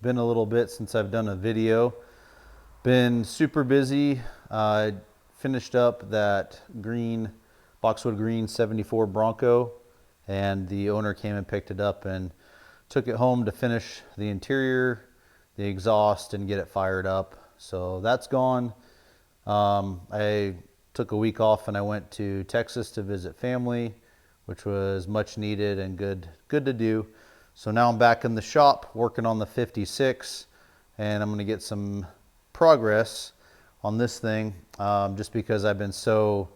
been a little bit since I've done a video. Been super busy. Finished up that green, boxwood green 74 Bronco, and the owner came and picked it up and took it home to finish the interior, the exhaust, and get it fired up. So that's gone. I took a week off and I went to Texas to visit family, which was much needed and good to do. So now I'm back in the shop working on the 56, and I'm going to get some progress on this thing, just because I've been so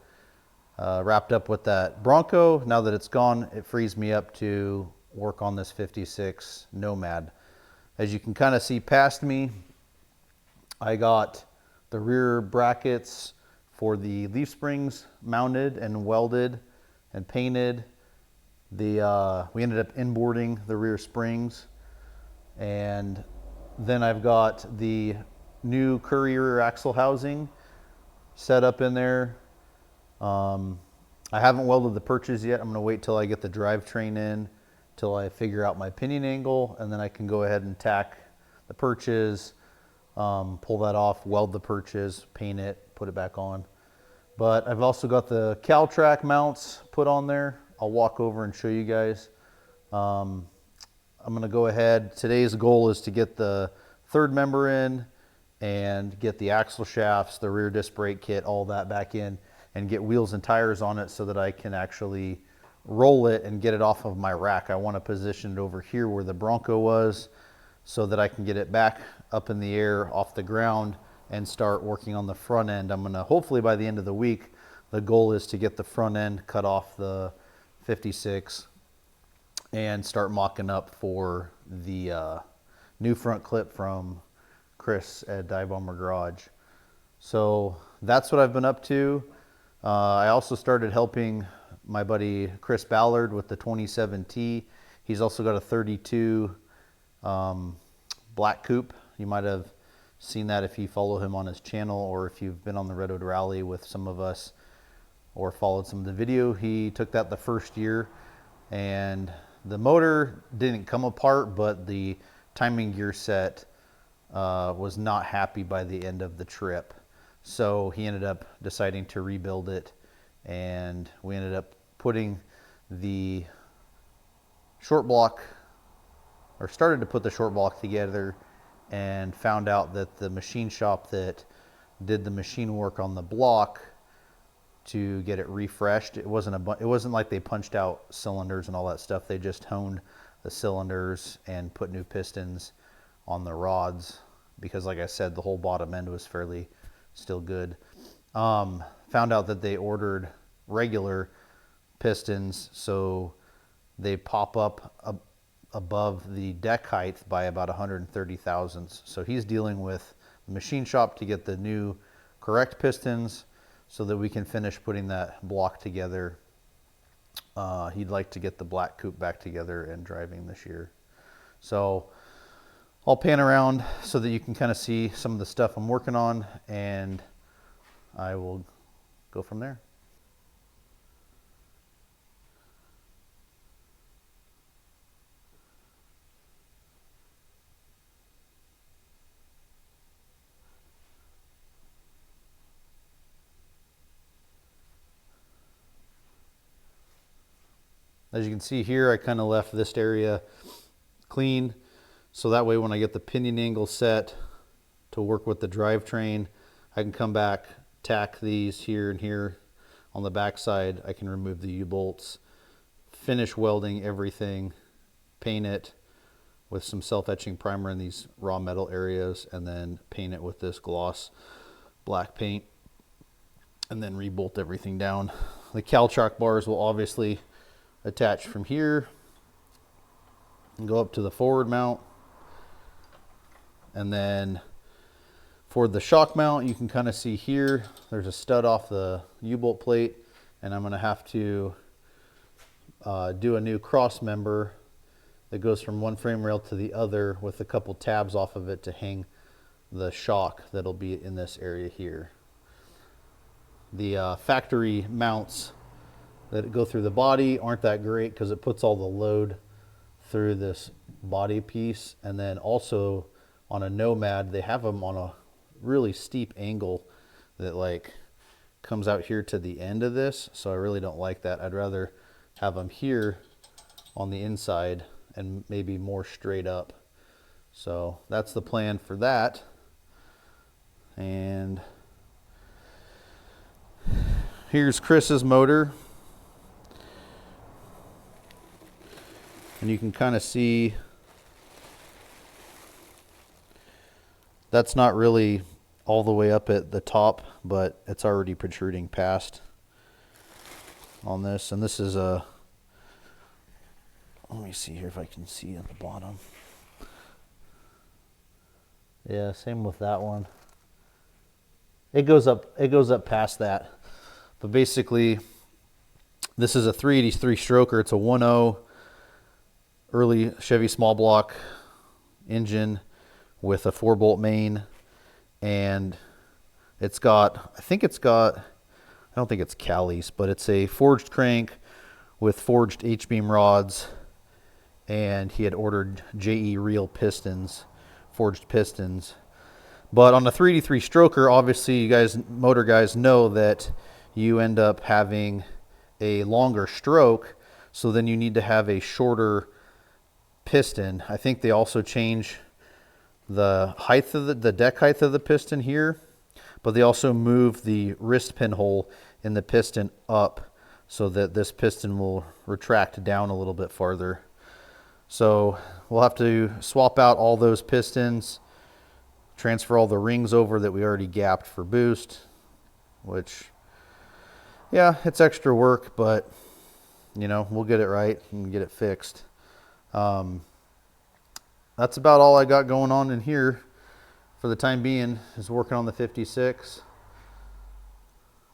wrapped up with that Bronco. Now that it's gone, it frees me up to work on this 56 Nomad. As you can kind of see past me, I got the rear brackets for the leaf springs mounted and welded and painted. We ended up inboarding the rear springs, and then I've got the new Courier axle housing set up in there. I haven't welded the perches yet. I'm going to wait till I get the drivetrain in, till I figure out my pinion angle, and then I can go ahead and tack the perches, pull that off, weld the perches, paint it, put it back on. But I've also got the CalTrack mounts put on there. I'll walk over and show you guys. I'm going to go ahead. Today's goal is to get the third member in and get the axle shafts, the rear disc brake kit, all that back in, and get wheels and tires on it so that I can actually roll it and get it off of my rack. I want to position it over here where the Bronco was so that I can get it back up in the air off the ground and start working on the front end. I'm going to, hopefully by the end of the week, the goal is to get the front end cut off the 56 and start mocking up for the new front clip from Chris at Dive Bomber Garage. So that's what I've been up to. I also started helping my buddy Chris Ballard with the 27T. He's also got a 32 black coupe. You might have seen that if you follow him on his channel, or if you've been on the Redwood Rally with some of us or followed some of the video. He took that the first year, and the motor didn't come apart, but the timing gear set was not happy by the end of the trip. So he ended up deciding to rebuild it, and we ended up putting the short block, or started to put the short block together, and found out that the machine shop that did the machine work on the block to get it refreshed, it wasn't like they punched out cylinders and all that stuff. They just honed the cylinders and put new pistons on the rods, because like I said, the whole bottom end was fairly still good. Found out that they ordered regular pistons, so they pop up above the deck height by about 130 thousandths. So he's dealing with the machine shop to get the new correct pistons so that we can finish putting that block together. He'd like to get the black coupe back together and driving this year. So I'll pan around so that you can kind of see some of the stuff I'm working on, and I will go from there. As you can see here, I kind of left this area clean, so that way when I get the pinion angle set to work with the drivetrain, I can come back, tack these here and here on the back side. I can remove the U-bolts, finish welding everything, paint it with some self-etching primer in these raw metal areas, and then paint it with this gloss black paint, and then rebolt everything down. The CalTrack bars will obviously attach from here and go up to the forward mount, and then for the shock mount, you can kind of see here there's a stud off the U-bolt plate, and I'm going to have to do a new cross member that goes from one frame rail to the other with a couple tabs off of it to hang the shock that'll be in this area here. The factory mounts that go through the body aren't that great because it puts all the load through this body piece, and then also on a Nomad, they have them on a really steep angle that like comes out here to the end of this. So I really don't like that. I'd rather have them here on the inside and maybe more straight up. So that's the plan for that. And here's Chris's motor. And you can kind of see that's not really all the way up at the top, but it's already protruding past on this. And this is a, let me see here if I can see at the bottom. Yeah, same with that one. It goes up past that. But basically, this is a 383 stroker. It's a 1.0 early Chevy small block engine with a 4-bolt main, and it's got, I don't think it's Cali's, but it's a forged crank with forged H-beam rods, and he had ordered JE reel pistons, forged pistons. But on the 383 stroker, obviously you guys, motor guys, know that you end up having a longer stroke, so then you need to have a shorter piston. I think they also change the height of the deck height of the piston here, but they also move the wrist pin hole in the piston up so that this piston will retract down a little bit farther. So we'll have to swap out all those pistons, transfer all the rings over that we already gapped for boost, which, yeah, it's extra work, but you know, we'll get it right and get it fixed. That's about all I got going on in here for the time being, is working on the 56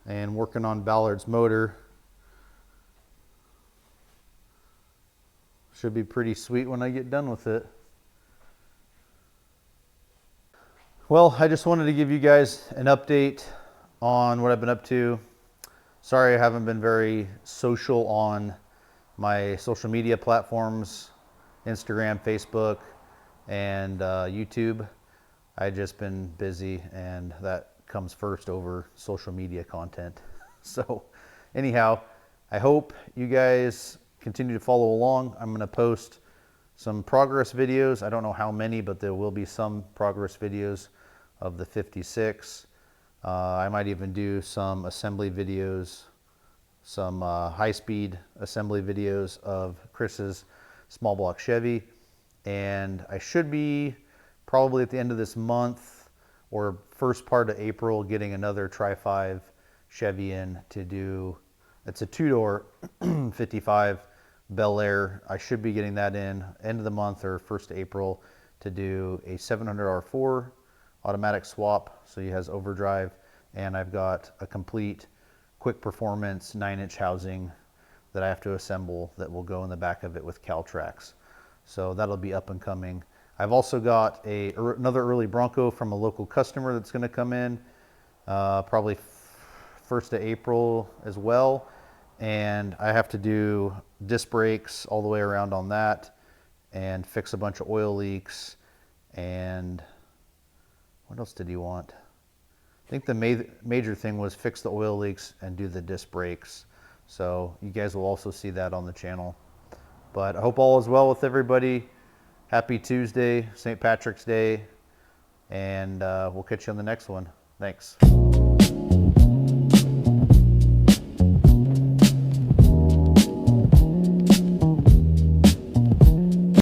and working on Ballard's motor. Should be pretty sweet when I get done with it. Well, I just wanted to give you guys an update on what I've been up to. Sorry I haven't been very social on my social media platforms, Instagram, Facebook, and YouTube. I've just been busy, and that comes first over social media content. So anyhow, I hope you guys continue to follow along. I'm going to post some progress videos. I don't know how many, but there will be some progress videos of the 56. I might even do some assembly videos, some high-speed assembly videos of Chris's small block Chevy. And I should be probably at the end of this month or first part of April getting another Tri-5 Chevy in to do, it's a 2-door 55 Bel Air. I should be getting that in end of the month or 1st April to do a 700R4 automatic swap, so he has overdrive, and I've got a complete quick performance 9-inch housing that I have to assemble that will go in the back of it with Caltrax. So that'll be up and coming. I've also got another early Bronco from a local customer that's going to come in probably 1st of April as well. And I have to do disc brakes all the way around on that and fix a bunch of oil leaks. And what else did he want? I think the major thing was fix the oil leaks and do the disc brakes. So you guys will also see that on the channel. But I hope all is well with everybody. Happy Tuesday, St. Patrick's Day, and we'll catch you on the next one. Thanks.